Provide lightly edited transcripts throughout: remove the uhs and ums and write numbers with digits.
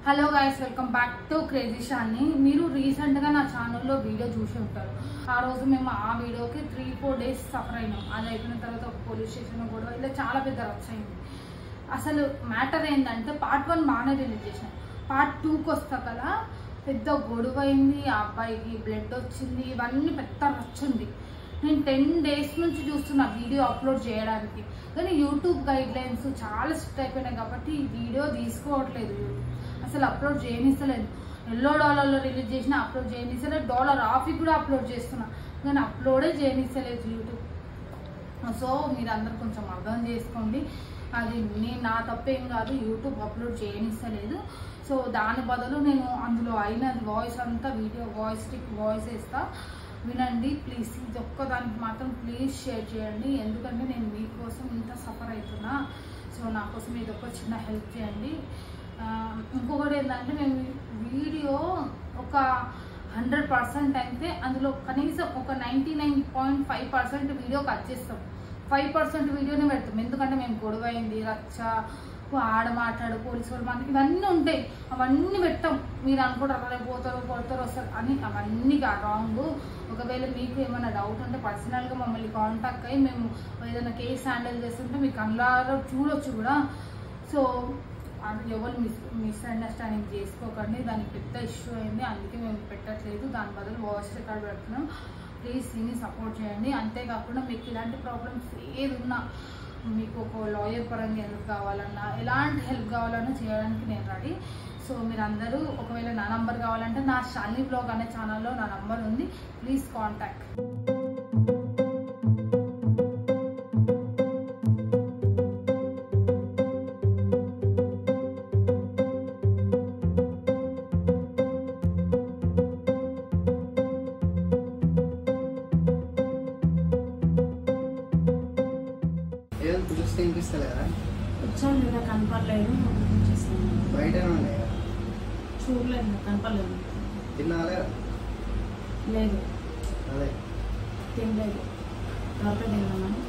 Hello guys, welcome back to crazy షాన్ని. మీరు రీసెంట్గా నా ఛానల్లో వీడియో చూసి ఉంటారు. ఆ రోజు మేము ఆ వీడియోకి 3-4 డేస్ సఫర్ అయినాం. అది అయిపోయిన తర్వాత ఒక పోలీస్ స్టేషన్ కూడా ఇలా చాలా పెద్ద రచ్చ అయింది. అసలు మ్యాటర్ ఏంటంటే పార్ట్ 1 బాగానే రిలీజ్ చేసినాం. పార్ట్ 2కి వస్తా కదా పెద్ద గొడవ అయింది. ఆ అబ్బాయికి బ్లడ్ వచ్చింది, ఇవన్నీ పెద్ద రచ్చ ఉంది. నేను 10 డేస్ నుంచి చూస్తున్నా వీడియో అప్లోడ్ చేయడానికి, కానీ యూట్యూబ్ గైడ్ లైన్స్ చాలా స్ట్రిక్ట్ అయిపోయినాయి కాబట్టి ఈ వీడియో తీసుకోవట్లేదు. యూట్యూబ్ అసలు అప్లోడ్ చేయనిస్తలేదు. $1 రిలీజ్ చేసినా అప్లోడ్ చేయనిస్తలేదు. $1.50 కూడా అప్లోడ్ చేస్తున్నా కానీ అప్లోడే చేయనిస్తలేదు యూట్యూబ్. సో మీరందరూ కొంచెం అర్థం చేసుకోండి. అది నా తప్పేం కాదు, యూట్యూబ్ అప్లోడ్ చేయనిస్తలేదు. సో దాని బదులు నేను అందులో అయిన వాయిస్ అంతా వీడియో వాయిస్ వేస్తా, వినండి ప్లీజ్. ఇది ఒక్కదానికి మాత్రం ప్లీజ్ షేర్ చేయండి, ఎందుకంటే నేను మీకోసం ఇంత సఫర్ అవుతున్నా. సో నా కోసం ఇది ఒక చిన్న హెల్ప్ చేయండి. ఇంకొకటి ఏంటంటే మేము వీడియో ఒక 100% అయితే అందులో కనీసం ఒక 99.5% వీడియో కట్ చేస్తాం. 5% వీడియోనే పెడతాం. ఎందుకంటే మేము గొడవ అయింది, రచ్చ, ఆడ మాట్లాడు, పోలీసు వాళ్ళు మనకి ఇవన్నీ ఉంటాయి, అవన్నీ పెట్టాం. మీరు అనుకుంటారు అలా పోతారు కొడతారు వస్తారు అని, అవన్నీ రాంగ్. ఒకవేళ మీకు ఏమైనా డౌట్ ఉంటే పర్సనల్గా మమ్మల్ని కాంటాక్ట్ అయ్యి మేము ఏదైనా కేసు హ్యాండిల్ చేస్తుంటే మీకు అందులో చూడొచ్చు కూడా. సో ఎవరు మిస్అండర్స్టాండింగ్ చేసుకోకండి. దానికి పెద్ద ఇష్యూ అయింది, అందుకే మేము పెట్టట్లేదు. దాని బదులు వాయిస్ రికార్డ్ పెడుతున్నాం. ప్లీజ్ దీన్ని సపోర్ట్ చేయండి. అంతేకాకుండా మీకు ఇలాంటి ప్రాబ్లమ్స్ ఏది ఉన్నా, మీకు ఒక లాయర్ పరంగా హెల్ప్ కావాలన్నా, ఎలాంటి హెల్ప్ కావాలన్నా చేయడానికి నేను రెడీ. సో మీరందరూ ఒకవేళ నా నంబర్ కావాలంటే నా షాలిని బ్లాగ్ అనే ఛానల్లో నా నంబర్ ఉంది, ప్లీజ్ కాంటాక్ట్. వచ్చాను లేదా కనపడలేదు, బయట చూడలేదు, కనపడలేదు. తిన్నాలే లేదు, అదే తినలేదు. తర్వాత తిన్నామని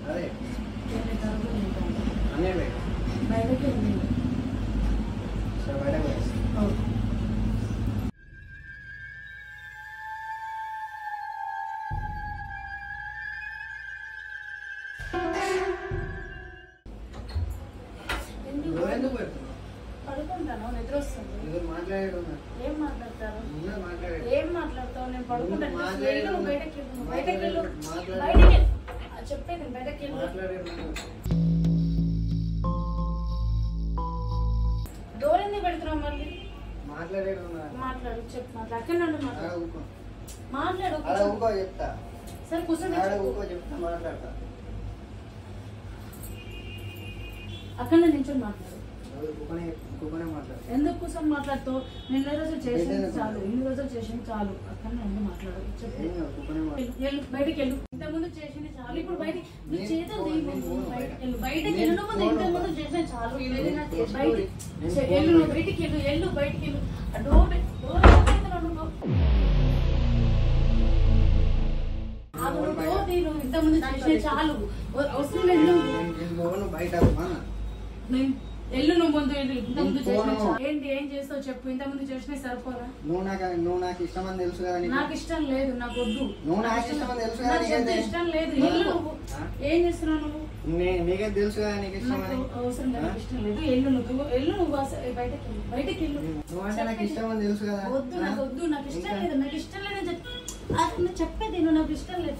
అదే తినే తర్వాత తింటాను. అన్నీ బయటకి వెళ్ళలేదు. సరే బయట పడుకుంటాను, నిద్ర వస్తుంది. ఏం మాట్లాడతారు? ఏం మాట్లాడతావు? నేను పడుకుంటాను. బయటకి వెళ్ళు, చెప్పేది బయటకి వెళ్ళు. డోర్ ఎందుకు పెడుతున్నావు మళ్ళీ? మాట్లాడు, చెప్పు. అక్కడ నుండి మాట్లాడు. సరే కూర్చొని అక్కడ నించొని మాట్లాడు. ఎందుకు కూర్చొని మాట్లాడుతావు? నిన్న రోజు చేసింది చాలు, ఇన్ని రోజులు చేసింది చాలు. అక్కడ నుండి మాట్లాడు, చెప్పు. బయటకి వెళ్ళు. ఇంతకుముందు చేసింది చాలు, ఇప్పుడు బయటికి చేతులు బయటకి వెళ్ళు. ముందు ఇంతకుముందు చేసింది చాలు, వెళ్ళు. బయటికి వెళ్ళు. డోర్ ఇంతకుముందు చేసింది చాలు, అవసరం లేదు. ఎల్లు నువ్వు ముందు ఇంతకుముందు ఏంటి ఏం చేస్తావు చెప్పు. ఇంతకుముందు చేసినా సరిపోరా? నువ్వు నాకు ఇష్టం అని తెలుసు కదా. నాకు ఇష్టం లేదు, నాకు వద్దు. నువ్వు నాకు ఇష్టం అని తెలుసు కదా. ఇష్టం లేదు. ఎల్లు నువ్వు. ఏం చేస్తున్నావు నువ్వు? నీకే తెలుసు కదా నీకు ఇష్టం అని. అవసరం లేదు, నాకు ఇష్టం లేదు. ఎల్లు నువ్వు బయటకి వెళ్ళు. నువ్వు అంటే నాకు ఇష్టం అని తెలుసు కదా. వద్దు, నాకు వద్దు, నాకు ఇష్టం లేదు. నాకు ఇష్టం లేదని చెప్పేది నువ్వు. నాకు ఇష్టం లేదు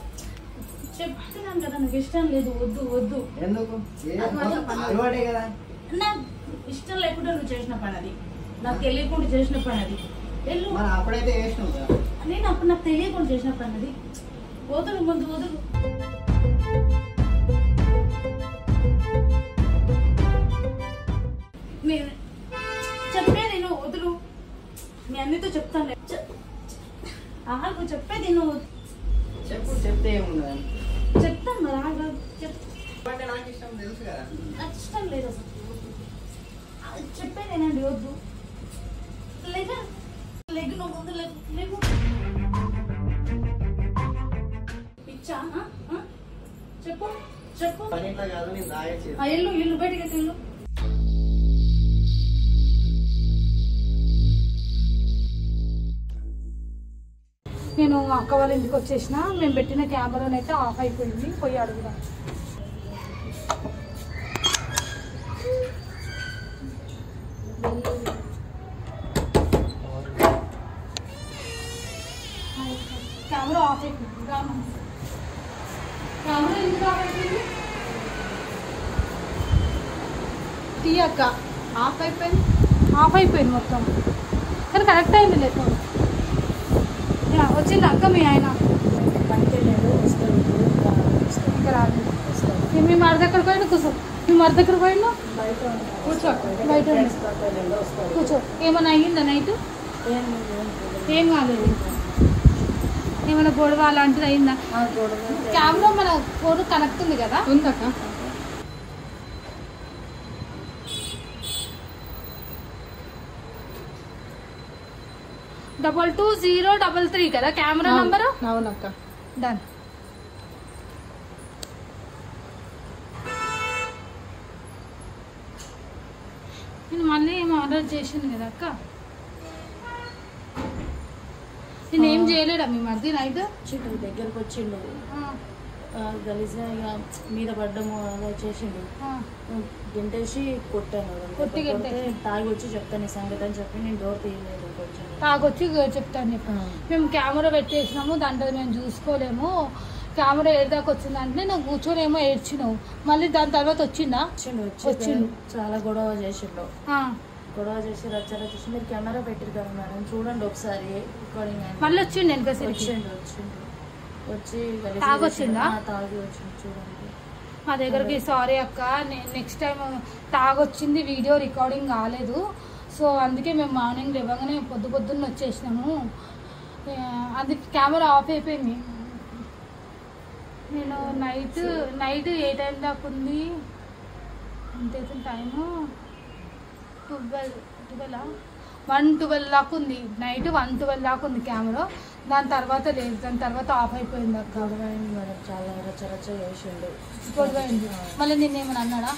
చెప్తున్నాను కదా, నాకు ఇష్టం లేదు. వద్దు. ఎందుకు? అలవాటే కదా. నాకు ఇష్టం లేకుండా నువ్వు చేసిన పని అది, నాకు తెలియకుండా చేసిన పని అది. అప్పుడైతే చేసినావు కదా. నేను అప్పుడు నాకు తెలియకుండా చేసిన పని అది. వదులు, ముందు వదులు. నేను చెప్పేది నువ్వు వదులు. మీ అన్నితో చెప్తాను. ఆగు, చెప్పేది నువ్వు. చెప్తే ఏముండదు. చెప్తాను మరి, ఆగు. నాకు ఇష్టం తెలుసు కదా. నాకు ఇష్టం లేదు అసలు. చెప్పేదేనండి, వద్దు. లెగ్ నువ్వు ముందు లెగ్. పిచ్చా చెప్పు. చెప్పు. పని ఇట్లా కాదు, నేను తాగేసి ఇల్లు బయటికి వెళ్ళు. నేను అక్క వాళ్ళ ఇంటికి వచ్చేసిన. మేము పెట్టిన కెమెరానైతే ఆఫ్ అయిపోయింది. పోయి అడుగుదాం. కెమెరా ఆఫ్ అయిపోయింది. కెమెరా ఎందుకు ఆఫ్ అయిపోయింది? తీయక్క ఆఫ్ అయిపోయింది మొత్తం. కానీ కరెక్ట్ అయింది లేదు. వచ్చింది అక్క మీ ఆయన ఇంకా రాలేదు. మీ మరి దగ్గర పోయినా కూర్చో. మీ మరి దగ్గర పోయినా కూర్చో. బయట కూర్చో. ఏమైనా అయ్యిందా నైట్? ఏం కాలేదు. ఏమైనా గొడవ అలాంటిది అయిందా? కెమెరా మన ఫోన్ కనెక్ట్ ఉంది కదా? ఉందక్క. డబల్ 2033 కదా కెమెరా నంబర్? అవునక్క. డన్. నేను మళ్ళీ ఏం ఆర్డర్ చేసింది కదా అక్క. నేను ఏం చేయలేడా మీ మధ్య నైట్? దగ్గరకు వచ్చిండు, గలీజ్గా ఇక మీద పడ్డము అలా చేసిండు. గంటేసి కొట్టాను. కొడితే తాగి వచ్చి చెప్తాను ఈ సంగతి అని చెప్పి నేను డోర్ తీయలేదు. కొంచెం తాగొచ్చి చెప్తాను చెప్పి మేము కెమెరా పెట్టేసినాము. దాంట్లో మేము చూసుకోలేము. కెమెరా ఏడాకి వచ్చిందంటే నువ్వు కూర్చొనేమో ఏడ్చినావు. మళ్ళీ దాని తర్వాత వచ్చిందా? వచ్చిండు. చాలా గొడవ చేసిండు. గొడవ చేసి రచ్చర చేసి మీరు కెమెరా పెట్టారు కదా మేడం చూడండి ఒకసారి మళ్ళీ వచ్చిండు. వెనక వచ్చిండు వచ్చి తాగొచ్చిందా? తాగి వచ్చిండు. చూడండి మా దగ్గరికి. సారీ అక్క, నెక్స్ట్ టైం తాగొచ్చింది. వీడియో రికార్డింగ్ కాలేదు. సో అందుకే మేము మార్నింగ్ లేవగానే పొద్దున్న వచ్చేసినాము. అందుకే కెమెరా ఆఫ్ అయిపోయింది. నేను నైట్ ఏ టైం దాకా ఉంది? ఎంత అవుతుంది టైము? 1:12 దాకా ఉంది. నైట్ 1:12 దాకా ఉంది కెమెరా. దాని తర్వాత లేదు. దాని తర్వాత ఆఫ్ అయిపోయింది అక్క. మేడం చాలా రచ్చ చేసిండు. గొడవైంది. మళ్ళీ నిన్నేమన్నా అన్నాడా?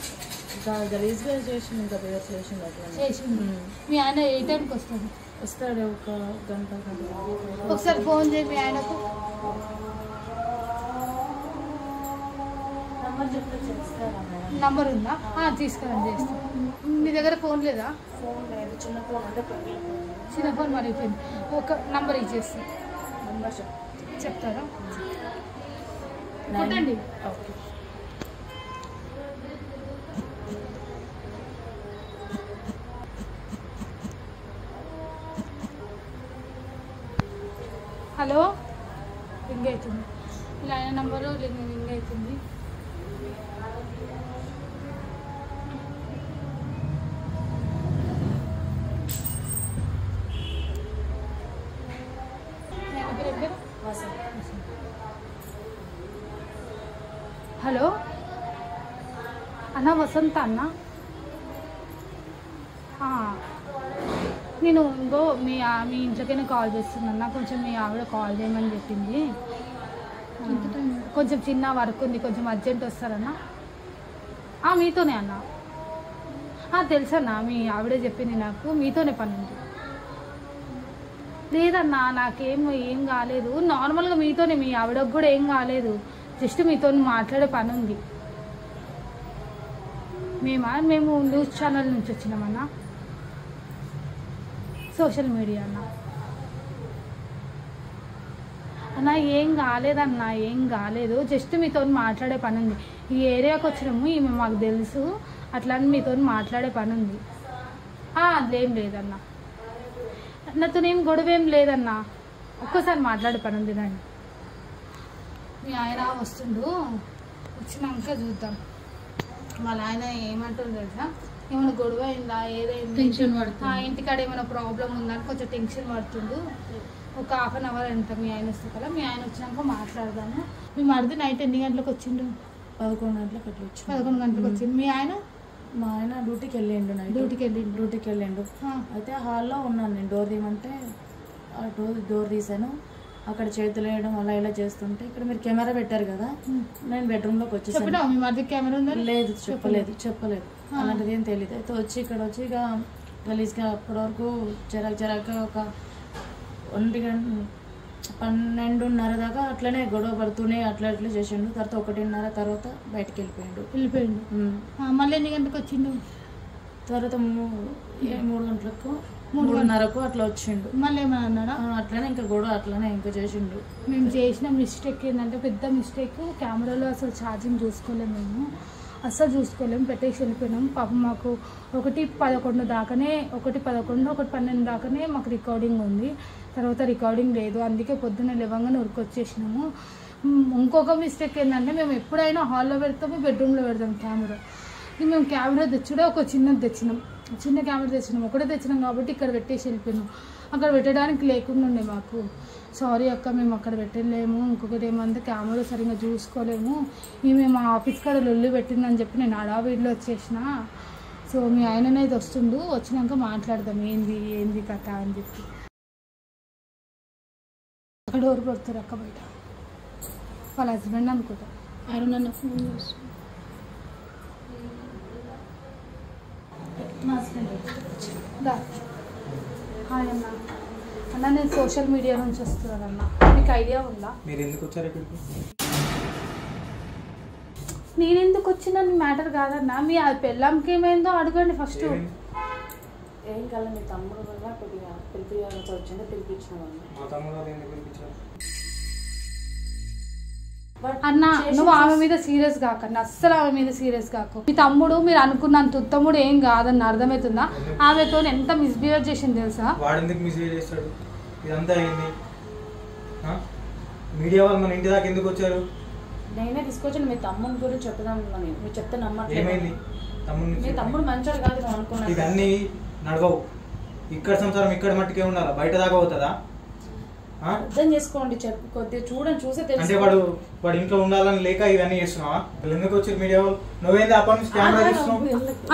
గలీజ్గా చేసిండు. ఇంకా పేరు చేసిండు. అట్లా చేసిండు. మీ ఆయన ఏ టైంకి వస్తుంది? వస్తాడు ఒక గంట. ఒకసారి ఫోన్ చేయి మీ ఆయనకు. నంబర్ ఉందా? తీసుకురండి, చేస్తాను. మీ దగ్గర ఫోన్ లేదా? ఫోన్ లేదు. చిన్న ఫోన్ అంటే చిన్న ఫోన్ మరిగిపోయింది. ఒక నంబర్ ఇచ్చేస్తాను. నంబర్ చెప్తారా? కొట్టండి. ఓకే. హలో, రింగ్ అవుతుంది. ఇలా ఆయన నంబరు రింగ్ అవుతుంది. హలో అన్న, వసంత అన్న. నేను ఇంకో మీ ఇంట్లోకైనా కాల్ చేస్తున్నాను. కొంచెం మీ ఆవిడ కాల్ చేయమని చెప్పింది. కొంచెం చిన్న వర్క్ ఉంది, కొంచెం అర్జెంట్ వస్తారన్నా. మీతోనే అన్న. తెలుసన్నా, మీ ఆవిడే చెప్పింది నాకు. మీతోనే పని ఉంది. లేదన్నా, ఏం కాలేదు. నార్మల్గా మీతోనే, మీ ఆవిడకు కూడా ఏం కాలేదు. జస్ట్ మీతో మాట్లాడే పని ఉంది. మేము న్యూస్ ఛానల్ నుంచి వచ్చినామన్నా. సోషల్ మీడియా అన్న. ఏం కాలేదన్నా, ఏం కాలేదు. జస్ట్ మీతో మాట్లాడే పని ఉంది. ఈ ఏరియాకి వచ్చినాము, ఈమె మాకు తెలుసు. అట్లా మీతో మాట్లాడే పని ఉంది. అదేం లేదన్నా. నాతోనేం గొడవ ఏం లేదన్నా. ఒక్కసారి మాట్లాడే పని ఉంది. రండి. మీ ఆయన వస్తుండు, వచ్చినాక చూద్దాం. వాళ్ళ ఆయన ఏమంటారు తెలుసా? ఏమైనా గొడవ అయిందా, ఏదైంది, టెన్షన్ పడుతుంది, ఇంటికాడ ఏమైనా ప్రాబ్లం ఉందని కొంచెం టెన్షన్ పడుతుండు. ఒక ½ అన్ అవర్ ఎంత మీ ఆయన వస్తే కదా. మీ ఆయన వచ్చినాక మాట్లాడదాము. మీ మరిది నైట్ ఎన్ని గంటలకు వచ్చిండు? 11 గంటలకు అట్లా వచ్చి 11 గంటలకు వచ్చింది. మీ ఆయన? మా ఆయన డ్యూటీకి వెళ్ళిండు. అయితే హాల్లో ఉన్నాను నేను. డోర్ తీయమంటే డోర్ తీసాను. అక్కడ చేతులు వేయడం అలా ఇలా చేస్తుంటే ఇక్కడ మీరు కెమెరా పెట్టారు కదా, నేను బెడ్రూమ్లోకి వచ్చేసాను. మీ మధ్య కెమెరా ఉందా? లేదు, చెప్పలేదు అలాంటిది ఏం తెలియదు. అయితే వచ్చి ఇక్కడ వచ్చి ఇక గలీజ్గా అప్పటి వరకు జరగగా ఒక 12:30 దాకా అట్లనే గొడవ పడుతూనే అట్లా చేసిండు. తర్వాత 1:30 తర్వాత బయటకు వెళ్ళిపోయాడు. మళ్ళీ ఎన్ని గంటలకు వచ్చిండు? తర్వాత 3 గంటలకు 3:30కు అట్లా వచ్చిండు. మళ్ళీ ఏమైనా అన్నాడా? అట్లనే ఇంకా గొడవ అట్లనే ఇంకా చేసిండు. మేము చేసిన మిస్టేక్ ఏంటంటే పెద్ద మిస్టేక్, కెమెరాలో అసలు ఛార్జింగ్ చూసుకోలేము, మేము అస్సలు చూసుకోలేము, పెట్టేసి వెళ్ళిపోయినాం. పాపం మాకు 1:11 దాకానే 1:11 1:12 దాకానే మాకు రికార్డింగ్ ఉంది. తర్వాత రికార్డింగ్ లేదు, అందుకే పొద్దున్న లేవగానే ఉరికొచ్చేసినాము. ఇంకొక మిస్టేక్ ఏంటంటే మేము ఎప్పుడైనా హాల్లో పెడతాము, బెడ్రూమ్లో పెడతాం కెమెరా. మేము కెమెరా తెచ్చుడే ఒక చిన్న కెమెరా తెచ్చినాం, ఒకటే తెచ్చినాం కాబట్టి ఇక్కడ పెట్టేసి వెళ్ళిపోయినాం. అక్కడ పెట్టడానికి లేకుండా ఉండే మాకు. సారీ అక్క, మేము అక్కడ పెట్టలేము. ఇంకొకటి ఏమంటే కెమెరా సరిగ్గా చూసుకోలేము, మేము మా ఆఫీస్ కాడ లొల్లి పెట్టిందని చెప్పి నేను హడావిడిలో వచ్చేసిన. సో మీ ఆయననైతే వస్తుండు, వచ్చినాక మాట్లాడదాం ఏంది కథ అని చెప్పి. అక్కడ డోర్ కొడతారు అక్క బయట, వాళ్ళ హస్బెండ్ అనుకుంటా. ఆయన నన్ను ఫోన్ చేస్తాను. హాయ్ అన్న. అన్న నేను సోషల్ మీడియా నుంచి వస్తున్నాను అన్న, మీకు ఐడియా ఉందా? మీరు ఎందుకు వచ్చారు ఇక్కడికి? నేను ఎందుకు వచ్చిన మ్యాటర్ కాదన్న, మీ పెళ్ళాంకి ఏమైందో అడగండి ఫస్ట్. ఏం కాదు, మీ తమ్ముడు వల్ల కొద్దిగా పిలిపించాల్సి వచ్చిందో పిలిపించిన మా తమ్ముడు వాళ్ళు ఎందుకు పిలిపించారు? అన్న నువ్వు ఆమె మీద సీరియస్ కాకన్నా, అస్సలు ఆమె మీద సీరియస్ కాకు. మీ తమ్ముడు మీరు అనుకున్నంత ఉత్తముడు ఏం కాదన్న, అర్థమవుతుందా? ఆమెతో ఎంత మిస్బిహేవ్ చేసింది తెలుసా? వాడు ఎందుకు మిస్బిహేవ్ చేస్తాడు? ఇదంతా ఏంది? మీడియా వాళ్ళు మన ఇంటి దాకా ఎందుకు వచ్చారు? నేనే తీసుకొచ్చాను. మీ తమ్ముడి గురించి చెప్తాను, మీరు చెప్తే నమ్మట్లేదు. ఏమైంది? మీ తమ్ముడు మంచోడు కాదు నువ్వు అనుకున్నా. ఇవన్నీ నడవవు. ఇక్కడ సంసారం ఇక్కడ మట్టుకే ఉండాలా, బయట దాకా అవుతుందా? అర్థం చేసుకోండి, చెప్పు కొద్దిగా చూడండి, చూసే తెలుసు. అంటే వాడు ఇంట్లో ఉండాలని లేక ఇవన్నీ చేస్తున్నావా? ఎందుకు వచ్చి మీడియా వాళ్ళు? నువ్వేంది అప్పటి కెమెరా తీస్తున్నావు?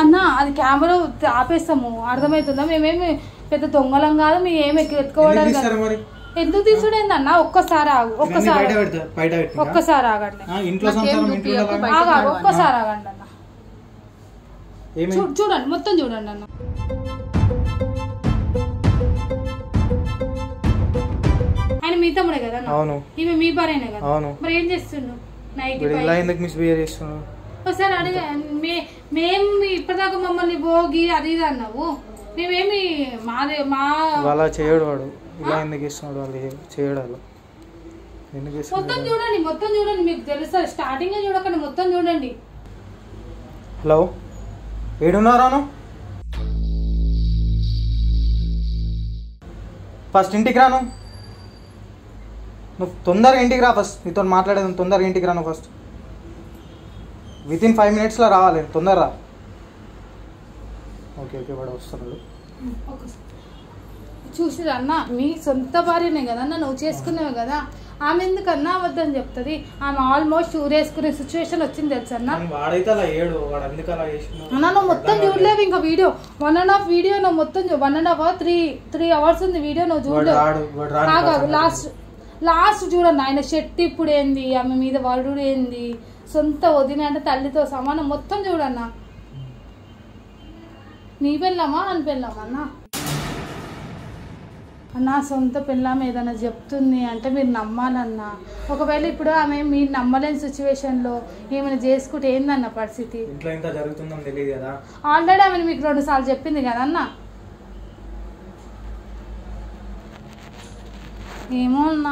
అన్న అది కెమెరా ఆపేస్తాము, అర్థమవుతుందా? మేమేమి పెద్ద దొంగలం కాదు, మీ ఏమి ఎత్తుకోవడం కాదు. ఎందుకు తీసుడేంది అన్న? ఒక్కసారి ఆగు, ఒక్కసారి ఆగండి, ఒక్కసారి ఆగండి అన్న. చూడండి, మొత్తం చూడండి అన్న. ఆయన మీ తమ్ముడే కదా? అవును. ఈమె మీ భార్యనే కదా? అవును. మరి ఏం చేస్తుండు నైట్? ఎందుకు మిస్బిహేవ్ చేస్తున్నావు? ఒకసారి అడిగా, మేము ఇప్పటిదాకా మమ్మల్ని భోగి అది ఇది అన్నావు, మేమేమి మా అలా చేయడు వాడు. ఇలా ఎందుకు ఇస్తున్నాడు? వాళ్ళు చేయడు అలా ఎందుకు? మొత్తం చూడండి, మీకు తెలుసా? స్టార్టింగ్ చూడకండి, మొత్తం చూడండి. హలో, ఏడున్నారాను? ఫస్ట్ ఇంటికి రాను, నువ్వు తొందరగా ఇంటికి రా. ఫస్ట్ నీతో మాట్లాడేది, తొందరగా ఇంటికి రాను. ఫస్ట్ వితిన్ 5 minutesలో రావాలి, తొందరగా. ఓకే వాడు వస్తున్నాడు. చూసిరా అన్న, మీ సొంత భార్యనే కదా అన్న, నువ్వు చేసుకున్నావు కదా. ఆమె ఎందుకన్నా అవద్దని చెప్తుంది? ఆమె ఆల్మోస్ట్ ఊరేసుకునే సిచ్యువేషన్ వచ్చింది తెలుసా అన్న. వాడైతే అలా ఏడు, వాడు ఎందుకు అలా చేసిన అన్న? నువ్వు మొత్తం చూడలేవు ఇంకా వీడియో, 1.5 వీడియో నువ్వు మొత్తం 1.5 hour 3 hours ఉంది వీడియో, నువ్వు చూడలేవు. లాస్ట్ చూడండి, ఆయన షర్ట్ ఇప్పుడు ఏంది, ఆమె మీద వరుడు ఏంది, సొంత వదిన అంటే తల్లితో సమానం, మొత్తం చూడన్నా. నీ పెళ్ళామా అని పెళ్ళామా అన్న? అన్న సొంత పెళ్ళాం ఏదైనా చెప్తుంది అంటే మీరు నమ్మాలన్నా. ఒకవేళ ఇప్పుడు ఆమె మీరు నమ్మలేని సిచ్యువేషన్లో ఏమైనా చేసుకుంటే ఏందన్న పరిస్థితి? ఇంట్లో ఇంకా జరుగుతుందని తెలియదు కదా. ఆల్రెడీ ఆమె మీకు 2 సార్లు చెప్పింది కదన్న. ఏమో అన్నా,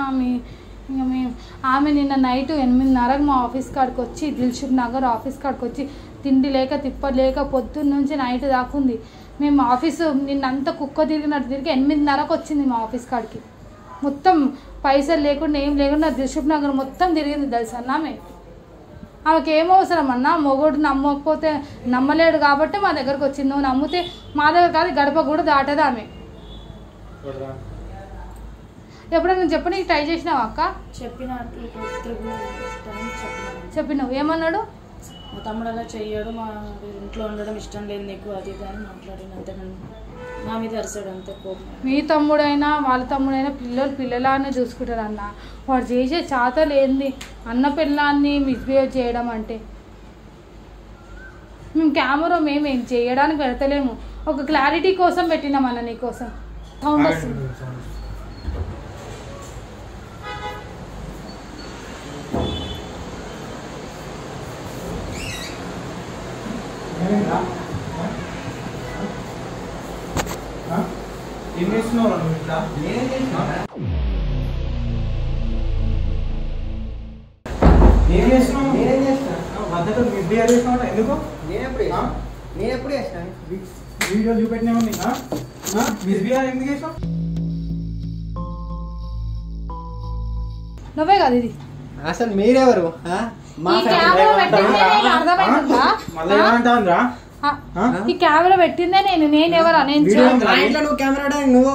ఆమె నిన్న నైట్ 8:30కి మా ఆఫీస్ కాడికి వచ్చి, దిల్షుక్ నగర్ ఆఫీస్ కాడికి వచ్చి, తిండి లేక తిప్పలేక పొద్దున్న నుంచి నైట్ దాకుంది. మేము ఆఫీసు నిన్నంతా కుక్క తిరిగినట్టు తిరిగి 8:30కి వచ్చింది మా ఆఫీస్ కాడికి. మొత్తం పైసలు లేకుండా ఏం లేకుండా దిల్షుక్ నగర్ మొత్తం తిరిగింది తెలుసా అన్న. ఆమెకి ఏం అవసరం అన్న? మొగోడు నమ్మకపోతే నమ్మలేడు కాబట్టి మా దగ్గరకు వచ్చింది. నువ్వు నమ్మితే మా దగ్గర కాదు, గడప కూడా దాటదు ఆమె. ఎప్పుడైనా చెప్పనీకి ట్రై చేసినావా అక్క? చెప్పినావు, ఏమన్నాడు? మా తమ్ముడు అలా చెయ్యడు, మా ఇంట్లో ఉండడం ఇష్టం లేదు నీకు, అది ఇది అని మాట్లాడిన. అంతే నా మీద అరిసాడు అంత కోపం. మీ తమ్ముడైనా వాళ్ళ తమ్ముడైనా పిల్లలానే చూసుకుంటారు అన్న. వాడు చేసే చాతలు ఏంది అన్న పిల్లాన్ని మిస్బిహేవ్ చేయడం అంటే. మేము కెమెరా మేమేం చేయడానికి పెడతలేము, ఒక క్లారిటీ కోసం పెట్టినామన్న నీకోసం. సౌండ్ వస్తుంది. ఏం చేస్తున్నావు నువ్వు ఇట్లా? నేనేం చేసినా? ఏం చేస్తున్నావు? నేనేం చేసినా? మధ్యలో మిస్బిహేవ్ చేస్తున్నావు ఎందుకు? నేనెప్పుడు చేసినా? వీడియో చూపెట్టినావు నీకు మిస్బిహేవ్ ఎందుకు చేసావు? నువ్వే కదా ఇది. అసలు మీరెవరు? ఈ కెమెరా పెట్టిందే నేను అర్థమైందా? మళ్ళీ ఏమంటావురా? ఈ కెమెరా పెట్టిందే నేనెవరా? నేను మా ఇంట్లో నువ్వు కెమెరా నువ్వు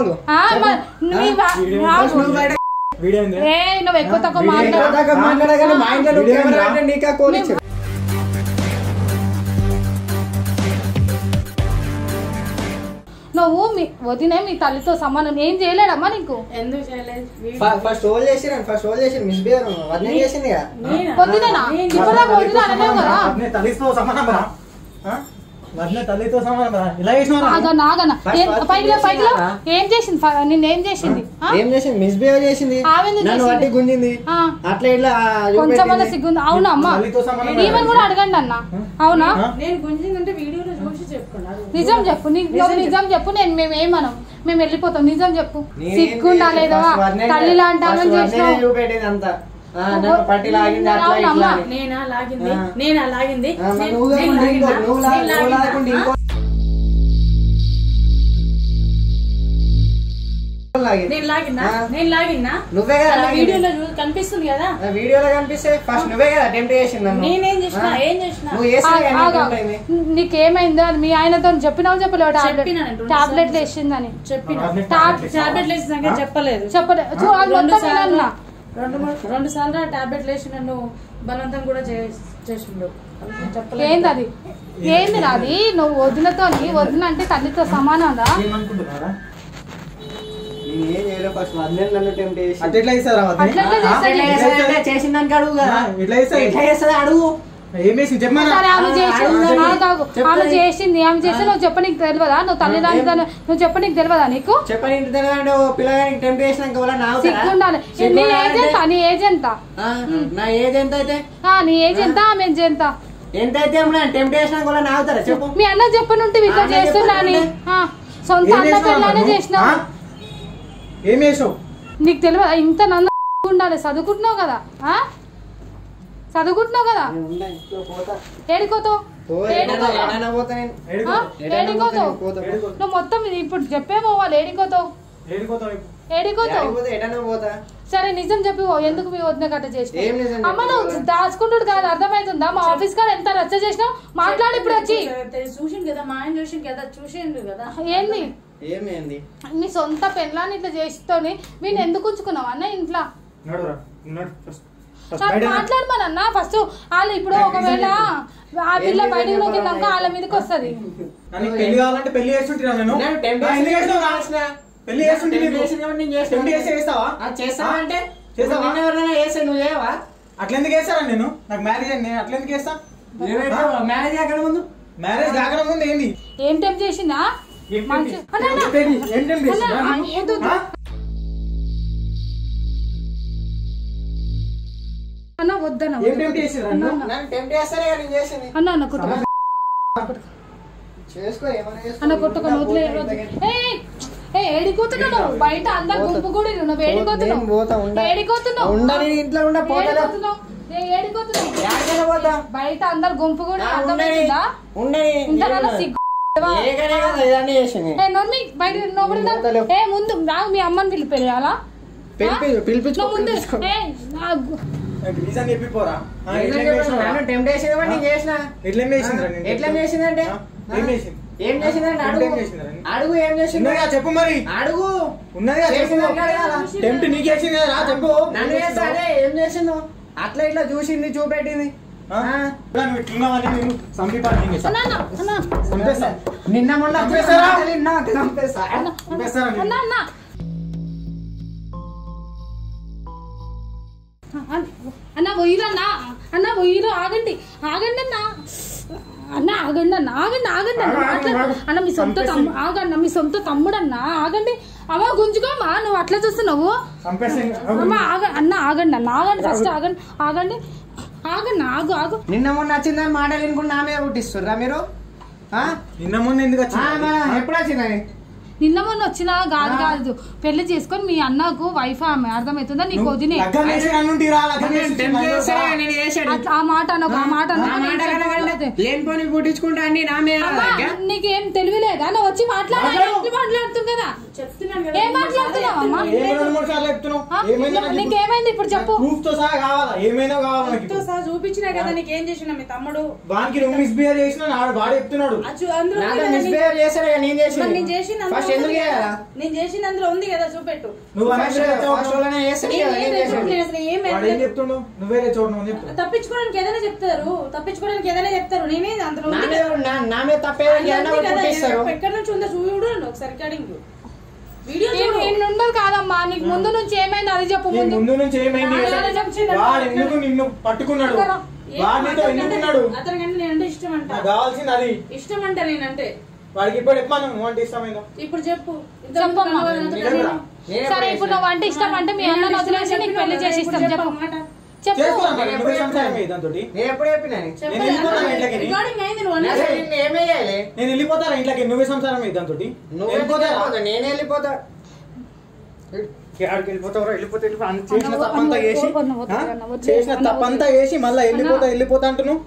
నువ్వు ఎక్కువ తక్కువ మాట్లాడగానే మా ఇంట్లో నువ్వు కెమెరా అంటే నీకా కోలిచ్చు. నువ్వు వదినే మీ తల్లితో సమానం. ఏం చేయలేడమ్మా నీకు? ఎందుకు చేయలేదు? ఫస్ట్ హోల్ చేసి మిస్బిహేవ్ వదిన చేసింది కదా. వదినేనా? ఇప్పుడు వదిన అనలేవు కదా. తల్లితో సమానం రా, తల్లితో సమానం రా. ఇలా ఏం చేసింది? నిన్నేం చేసింది? ఏం చేసింది? మిస్బిహేవ్ చేసింది, నన్ను వట్టి గుంజింది. అట్లా ఇట్లా కొంచెమన్నా సిగ్గుంది. అవునా అమ్మా? ఈమెను కూడా అడగండి అన్న. అవునా? నేను గుంజిందంటే వీడియోలో చూసి చెప్పుకున్నాను. నిజం చెప్పు, నిజం చెప్పు. మేము ఏమనం, మేము వెళ్ళిపోతాం. నిజం చెప్పు. సిగ్గుండా లేదా? తల్లి లాంటి ఆమెను చేసినావు. చూపెట్టింది అంతా. పట్టి లాగింది, నేనా లాగింది? నువ్వే కదా వీడియోలో కనిపిస్తుంది కదా. వీడియోలో కనిపిస్తే ఫస్ట్ నువ్వే కదా అటెంప్ట్ చేసింది. నేనేం చేసిన? ఏం చేసిన? నీకేమైందో మీ ఆయనతో చెప్పినావు చెప్పలేవు? టాబ్లెట్లు వేసిందని టాబ్లెట్లు వేసిన చెప్పలేదు. రెండు సార్లు టాబ్లెట్లు వేసి నన్ను బలవంతం కూడా చేసిండు. ఏంది అది? ఏంది రాది? నువ్వు వదినతో, వదిన అంటే తల్లితో సమానం రా. చేసిందానికి అడుగు కదా. అడుగు ఆమె చేసింది. ఆమె చేస్తే నువ్వు చెప్పనీకి తెలియదా? నువ్వు తల్లిదండ్రులు నువ్వు చెప్పనీకి తెలియదా? నీకు సిగ్గుండాలి. నీ ఏజ్ ఎంత? నీ ఏజ్ ఎంత? నా ఏజ్ ఎంత అయితే? నీ ఏజ్ ఎంత? ఆమె ఏజ్ ఎంత? ఎంతైతే చెప్పు. మీ అన్న చెప్పనుంటే ఇట్లా చేస్తున్నా అని. సొంత అన్న పిల్లనే చేసినావు. ఏం చేసావు? నీకు తెలియదా? ఇంత నంద ఉండాలి. చదువుకుంటున్నావు కదా, చదువుకుంటున్నావు కదా. ఏడికోతావు? నువ్వు మొత్తం ఇప్పుడు చెప్పే పోవాలి. ఏడికోతావు? సరే నిజం చెప్పి ఎందుకు మీ వదిన గట్ట చేసిన? అమ్మ నువ్వు దాచుకుంటుడు కాదు, అర్థమవుతుందా? మా ఆఫీస్ కాడ ఎంత రచ్చ చేసినావు. మాట్లాడి ఇప్పుడు వచ్చి. చూసిండు కదా, మా ఆయన చూసిండు కదా, చూసిండు కదా. ఏంది? ఏమైంది? నీ సొంత పెళ్ళాన్ని ఇట్లా చేస్తోని మీరు ఎందుకు ఉంచుకున్నావు అన్న ఇంట్లో? మాట్లాడమనన్న ఫస్ట్. వాళ్ళు ఇప్పుడు ఒకవేళ ఆ పిల్ల బయటకు నొక్కిందాక వాళ్ళ మీదకి వస్తుంది. పెళ్లి కావాలంటే పెళ్లి చేస్తుంటా నేను. పెళ్లి అట్లెందుకు వేస్తారా? నేను నాకు మ్యారేజ్ అయింది, నేను అట్లెందుకు వేస్తా? మ్యారేజ్ కాకడ ముందు ఏంది? ఏం టైం చేసిందా? అన్న వద్దన్న అన్న కొట్టుకొని వదిలే. ఏడిపోతున్నావు బయట అందరు గుంపు కూడా. నువ్వు ఏడిపోతున్నావు బయట అందరు గుంపు కూడా. అర్థమవుతుందా? ముందు మీ అమ్మని పిలిపియాలా? చెప్పు మరి. అడుగు టెంప్ట్ నీకు చేసింది కదా, చెప్పు. ఏం చేసిండు? అట్లా ఇట్లా చూసింది, చూపెట్టింది. నువ్వు ఇట్లున్నావని నేను సంపి నిన్న మొన్న అన్న పోయిరన్నా అన్న పోయిరు ఆగండి ఆగండి అన్న అన్న ఆగండి అన్న ఆగండి ఆగండి అన్న మీ సొంత ఆగన్న మీ సొంత తమ్ముడు అన్న ఆగండి అమ్మ గుంజుకోమ్మా నువ్వు అట్లా చూస్తున్నావు అమ్మ అన్న ఆగండి అన్న ఆగండి ఫస్ట్ ఆగండి ఆగండి ఆగండి ఆగు ఆగు నిన్న మొన్న వచ్చిందని మాట వినుకుంటే నా మీద పుట్టిస్తుర్రా మీరు నిన్న మొన్న ఎందుకు ఎప్పుడు వచ్చిందని నిన్న మొన్న వచ్చినా కాదు కాదు పెళ్లి చేసుకొని మీ అన్నకు వైఫ్ ఆమె అర్థమవుతుందా నీకు వదినే ఆ మాట అనకు ఆ మాట లేనిపోని పుట్టించుకుంటా అండి నా మీద నీకేం తెలివిలేదా నువ్వు వచ్చి మాట్లాడుతుంది కదా ఏం మాట్లాడుతున్నావమ్మా నీకేమైంది ఇప్పుడు చెప్పు చూపించినా కదా నీకేం చేసిన మీ తమ్ముడు వానికి నువ్వు మిస్బిహేవ్ చేసిన వాడు చెప్తున్నాడు నేను చేసిన అందులో ఉంది కదా చూపెట్టు తప్పించుకోవడానికి ఏదైనా చెప్తారు నేనే అందులో ఎక్కడి నుంచి ఉందో చూడు ఒకసారి కడింగ్ ఉండదు కాదమ్మా నీకు ముందు నుంచి ఏమైంది అది చెప్పు ముందు నుంచి ఏమైంది వాడు ఎందుకు నిన్ను పట్టుకున్నాడు అతనికంటే నేనంటే ఇష్టం అంట కావాల్సింది అది ఇష్టం అంట నేనంటే వాడికి ఇప్పుడు చెప్పాను నువ్వు అంటే ఇష్టమైందా ఇప్పుడు చెప్పు సరే ఇప్పుడు నువ్వు అంటే ఇష్టం అంటే మీ అన్న వదిలేసి నీకు పెళ్లి చేసి ఇస్తాం చెప్పు నేను వెళ్ళిపోతాను ఇంట్లోకి నువ్వే సంసారం దాంతో నేను వెళ్ళిపోతా చేసిన తప్పంతా చేసి మళ్ళీ వెళ్ళిపోతా అంటున్నావు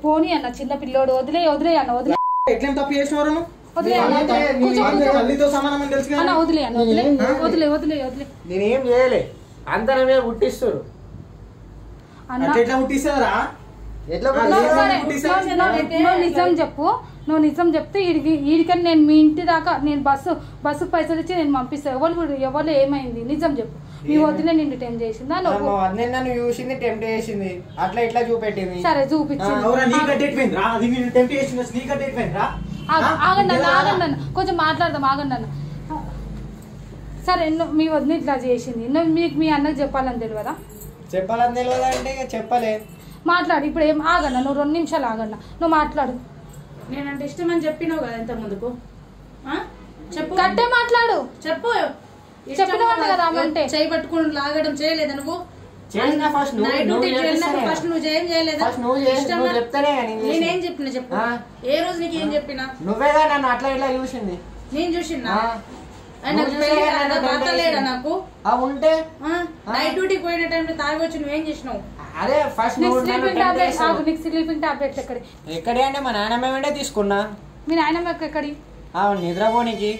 పోనీ అన్న చిన్న పిల్లోడు వదిలే అన్న వదిలే ఎట్లా తప్పు చేసినవారు నేనేం చేయలే అంతా నా మీద పుట్టిస్తారు ఎట్లా పుట్టిస్తారా నిజం చెప్పు నువ్వు నిజం చెప్తే ఈడికని నేను మీ ఇంటి దాకా నేను బస్సు పైసలు ఇచ్చి నేను పంపిస్తాను ఎవరు ఏమైంది నిజం చెప్పు మీ వదిలే నిన్ను టెంప్ట్ చేసిందా నన్ను చూసింది టెంప్ట్ చేసింది అట్లా ఇట్లా చూపెట్టింది సరే చూపించింది ఆగండి అన్న కొంచెం మాట్లాడదాం ఆగండి అన్న సరే మీ వదిన ఇట్లా చేసింది మీకు మీ అన్నకు చెప్పాలని తెలియదా అంటే చెప్పలే మాట్లాడు ఇప్పుడు ఏం ఆగన్నా నువ్వు 2 నిమిషాలు ఆగన్నా నువ్వు మాట్లాడు నేనంటే ఇష్టం అని చెప్పినావు కదా ఇంత ముందుకు చెప్పు కట్టే మాట్లాడు చెప్పు చెప్పిన కదా అంటే చేయి పట్టుకుని లాగడం చేయలేదా నువ్వు ఫస్ట్ నువ్వు ఏం చేయలేదా నేనేం చెప్పినా చెప్పు ఏ రోజు నీకు ఏం చెప్పినా నువ్వేగా నన్ను అట్లా ఇట్లా చూసింది నేను చూసినా లేడా నాకు ఉంటే నైట్ డ్యూటీ పోయిన టైంలో తాగి వచ్చి నువ్వేం చేసినావు అదే ఫస్ట్ స్లీపింగ్ టాబ్లెట్స్ ఎక్కడి అంటే మా నాయనమ్మ వెంటే తీసుకున్నా మీ నాయనమ్మ ఎక్కడి నిద్రపోనికి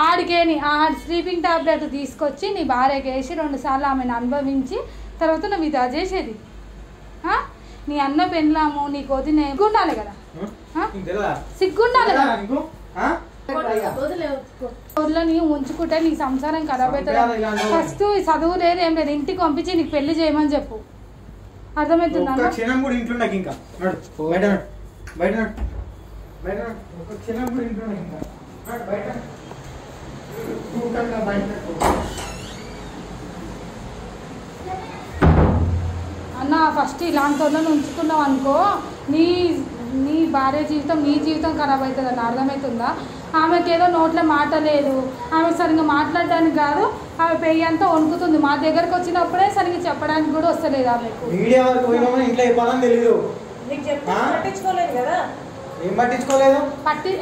ఆడికేని స్లీపింగ్ టాబ్లెట్ తీసుకొచ్చి నీ భార్యకి వేసి 2 సార్లు ఆమెను అనుభవించి తర్వాత నువ్వు ఇదా చేసేది నీ అన్న పెళ్ళాము నీకు వదిన సిగ్గుండాలి కదా సిగ్గుండాలి కదా ఊర్లోని ఉంచుకుంటే నీకు సంసారం ఖరాబ్ అవుతుంది ఫస్ట్ చదువు లేదు ఏం లేదు ఇంటికి పంపించి నీకు పెళ్లి చేయమని చెప్పు అర్థమవుతుందా అన్న ఫస్ట్ ఇలాంటి వాళ్ళని ఉంచుకున్నావు అనుకో నీ భార్య జీవితం నీ జీవితం ఖరాబ్ అవుతుంది అన్న అర్థమవుతుందా ఆమెకి ఏదో నోట్లో మాట లేదు ఆమె సరిగ్గా మాట్లాడడానికి కాదు ఆమె పెయ్యి అంతా వణుకుతుంది మా దగ్గరకు వచ్చినప్పుడే సరిగ్గా చెప్పడానికి కూడా వస్తలేదు ఆమెకు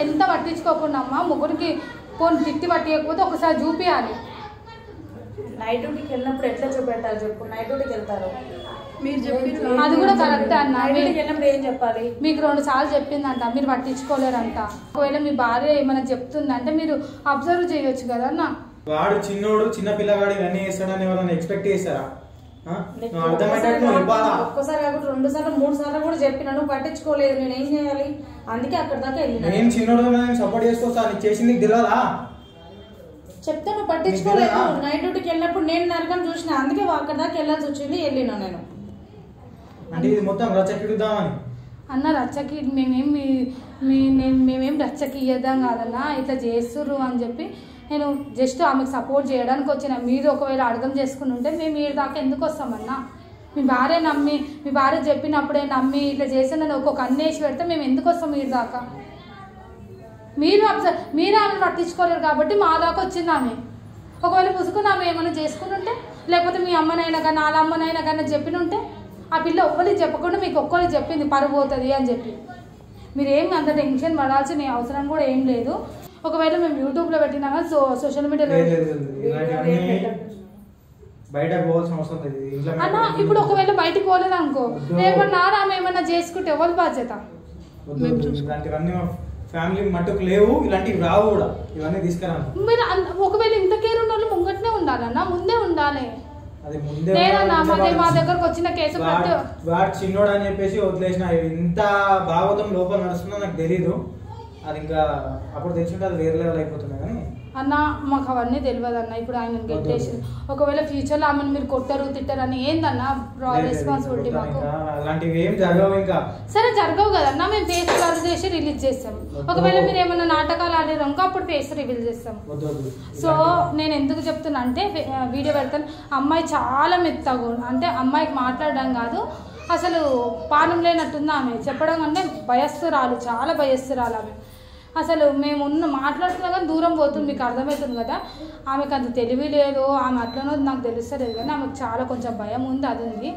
ఎంత పట్టించుకోకుండా అమ్మా ముగ్గురికి ఫోన్ తిట్టి పట్టియకపోతే ఒకసారి చూపియాలి నైట్ డ్యూటీకి వెళ్ళినప్పుడు ఎట్లా చూపెట్టాలి చెప్పు నైట్ డ్యూటీకి వెళ్తారు అది కూడా కరెక్ట్ అన్న వెళ్ళినప్పుడు ఏం చెప్పాలి మీకు 2 సార్లు చెప్పిందంట మీరు పట్టించుకోలేరంట ఒకవేళ మీ భార్య ఏమైనా చెప్తుందంటే మీరు అబ్జర్వ్ చేయొచ్చు కదా అన్న వాడు చిన్నోడు చిన్న పిల్లగాడు ఇవన్నీ చేస్తాడని ఎవరైనా ఎక్స్పెక్ట్ చేస్తారా ఒక్కసారి కాకుండా 2 సార్లు 3 సార్లు కూడా చెప్పినా నువ్వు పట్టించుకోలేదు నేను ఏం చేయాలి అందుకే అక్కడ దాకా వెళ్ళినా నేను చిన్నోడు సపోర్ట్ చేసుకోవచ్చా నీకు చేసింది తెలియదా చెప్తే నువ్వు పట్టించుకోలేదు నైట్ డ్యూటీకి వెళ్ళినప్పుడు నేను నరకం చూసిన అందుకే అక్కడ దాకా వెళ్ళాల్సి వచ్చింది వెళ్ళినా నేను అంటే ఇది మొత్తం రచ్చకిడుద్దామని అన్న రచ్చకి మేమేం రచ్చకి ఇయ్యదాం కాదన్నా, ఇట్లా చేస్తుర్రు అని చెప్పి నేను జస్ట్ ఆమెకు సపోర్ట్ చేయడానికి వచ్చిన. మీరు ఒకవేళ అర్థం చేసుకుని ఉంటే మేము ఈ దాకా ఎందుకు వస్తామన్నా? మీ భార్య నమ్మి, మీ భార్య చెప్పినప్పుడే నమ్మి ఇట్లా చేసిన ఒక్కొక్క అన్నేసి పెడితే మేము ఎందుకు వస్తాం ఈ దాకా? మీరు ఆమెను పట్టించుకోలేరు కాబట్టి మా దాకా వచ్చింది ఆమె. ఒకవేళ పుసుకుని ఆమె ఏమైనా చేసుకుని ఉంటే, లేకపోతే మీ అమ్మనైనా కానీ వాళ్ళ అమ్మనైనా కానీ చెప్పిన ఉంటే, ఆ పిల్ల ఒక్కరికి చెప్పకుండా మీకు ఒక్కరికి చెప్పింది పరువు పోతుంది అని చెప్పి. మీరేమి అంత టెన్షన్ పడాల్సిన అవసరం కూడా ఏం లేదు. ఒకవేళ మేము యూట్యూబ్లో పెట్టినా కానీ సోషల్ మీడియాలో అన్న ఇప్పుడు ఒకవేళ బయటకు పోలేదు అనుకో, రేపటి నాడు ఆమె ఏమన్నా చేసుకుంటే ఎవరి బాధ్యత? ఫ్యామిలీ మట్టుకు లేవు, ఇలాంటివి రావు కూడా. ఇవన్నీ తీసుకురా. మీరు ఒకవేళ ఇంత కేర్ ఉన్న వాళ్ళు ముంగట్నే ఉండాలన్నా, ముందే ఉండాలి. మా దగ్గరకు వచ్చిన కేసు వాడు చిన్నోడు అని చెప్పేసి వదిలేసిన. ఇంత భాగవతం లోపల నడుస్తుందో నాకు తెలీదు. అది ఇంకా అప్పుడు తెచ్చుంటే అది వేరే లెవెల్ అయిపోతుంది. కానీ అన్న మాకు అవన్నీ తెలియదు అన్న. ఇప్పుడు ఆయన గెట్టేసి ఒకవేళ ఫ్యూచర్లో ఆమెను మీరు కొట్టరు తిట్టరు అని ఏందన్నా రెస్పాన్సిబిలిటీ మాకు? అలాంటివి ఏం జరగవు. ఇంకా సరే జరగవు కదన్నా, మేము ఫేస్ కవర్ చేసి రిలీజ్ చేస్తాం. ఒకవేళ మీరు ఏమైనా నాటకాలు ఆడారు ఇంకా అప్పుడు ఫేస్ రివీల్ చేస్తాం. సో నేను ఎందుకు చెప్తున్నా అంటే, వీడియో పెడతాను. అమ్మాయి చాలా మెత్తగా, అంటే అమ్మాయికి మాట్లాడడం కాదు అసలు పానం లేనట్టుంది ఆమె. చెప్పడం అంటే భయస్తురాలు, చాలా భయస్తురాలు ఆమె. అసలు మేము మాట్లాడుతున్నా కానీ దూరం పోతుంది, మీకు అర్థమవుతుంది కదా. ఆమెకు అంత తెలివి లేదు, ఆమె అట్లనో నాకు తెలుస్తలేదు, కానీ ఆమెకు చాలా కొంచెం భయం ఉంది, అది ఉంది.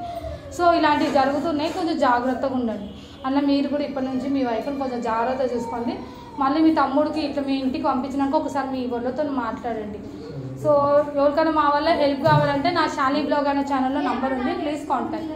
సో ఇలాంటివి జరుగుతున్నాయి, కొంచెం జాగ్రత్తగా ఉండండి అన్న. మీరు కూడా ఇప్పటి నుంచి మీ వైఫ్ని కొంచెం జాగ్రత్తగా చూసుకోండి. మళ్ళీ మీ తమ్ముడికి ఇట్లా మీ ఇంటికి పంపించినాక ఒకసారి మీ వాళ్ళతో మాట్లాడండి. సో ఎవరికైనా మా వల్ల హెల్ప్ కావాలంటే నా షాలీ బ్లాగ్ అనే ఛానల్లో నంబర్ ఉంది, ప్లీజ్ కాంటాక్ట్.